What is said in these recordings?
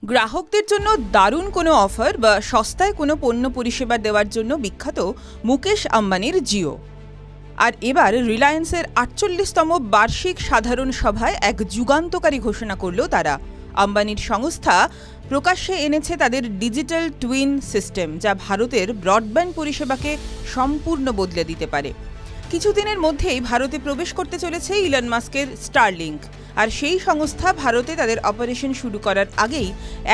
গ্রাহকদের জন্য দারুণ কোনো অফার বা সস্তায় কোনো পণ্য পরিষেবা দেওয়ার জন্য বিখ্যাত মুকেশ আম্বানির জিও। আর এবার রিলায়েন্সের ৪৮তম বার্ষিক সাধারণ সভায় এক যুগান্তকারী ঘোষণা করল তারা। আম্বানির সংস্থা প্রকাশ্যে এনেছে তাদের ডিজিটাল টুইন সিস্টেম, যা ভারতের ব্রডব্যান্ড পরিষেবাকে সম্পূর্ণ বদলে দিতে পারে। কিছুদিনের মধ্যেই ভারতে প্রবেশ করতে চলেছে ইলন মাস্কের স্টারলিংক। আর সেই সংস্থা ভারতে তাদের অপারেশন শুরু করার আগেই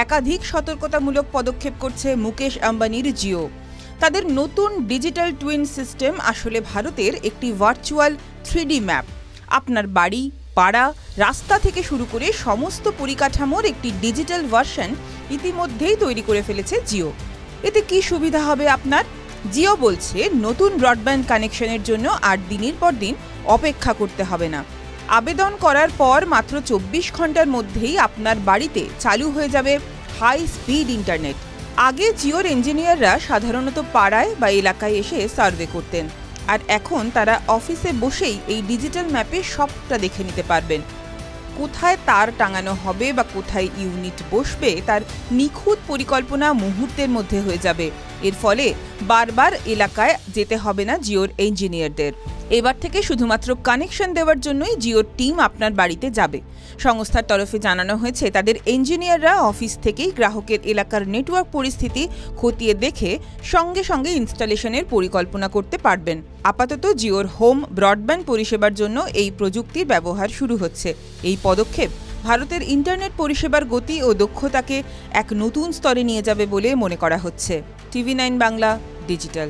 একাধিক সতর্কতামূলক পদক্ষেপ করছে মুকেশ আম্বানির জিও। তাদের নতুন ডিজিটাল টুইন সিস্টেম আসলে ভারতের একটি ভার্চুয়াল 3D ম্যাপ। আপনার বাড়ি, পাড়া, রাস্তা থেকে শুরু করে সমস্ত পরিকাঠামোর একটি ডিজিটাল ভার্সন ইতিমধ্যেই তৈরি করে ফেলেছে জিও। এতে কি সুবিধা হবে আপনার? জিও বলছে নতুন ব্রডব্যান্ড কানেকশনের জন্য আর দিনের পর দিন অপেক্ষা করতে হবে না। আবেদন করার পর মাত্র ২৪ ঘন্টার মধ্যেই আপনার বাড়িতে চালু হয়ে যাবে হাই স্পিড ইন্টারনেট। আগে জিওর ইঞ্জিনিয়াররা সাধারণত পাড়ায় বা এলাকায় এসে সার্ভে করতেন, আর এখন তারা অফিসে বসেই এই ডিজিটাল ম্যাপে সবটা দেখে নিতে পারবেন। কোথায় তার টাঙানো হবে বা কোথায় ইউনিট বসবে তার নিখুঁত পরিকল্পনা মুহূর্তের মধ্যে হয়ে যাবে। এর ফলে বারবার এলাকায় যেতে হবে না জিওর ইঞ্জিনিয়ারদের। এবার থেকে শুধুমাত্র কানেকশন দেওয়ার জন্যই জিওর টিম আপনার বাড়িতে যাবে। সংস্থার তরফে জানানো হয়েছে তাদের ইঞ্জিনিয়াররা অফিস থেকেই গ্রাহকের এলাকার নেটওয়ার্ক পরিস্থিতি খতিয়ে দেখে সঙ্গে সঙ্গে ইনস্টলেশনের পরিকল্পনা করতে পারবেন। আপাতত জিওর হোম ব্রডব্যান্ড পরিষেবার জন্য এই প্রযুক্তির ব্যবহার শুরু হচ্ছে। এই পদক্ষেপ ভারতের ইন্টারনেট পরিষেবার গতি ও দক্ষতাকে এক নতুন স্তরে নিয়ে যাবে বলে মনে করা হচ্ছে। TV9 Bangla digital.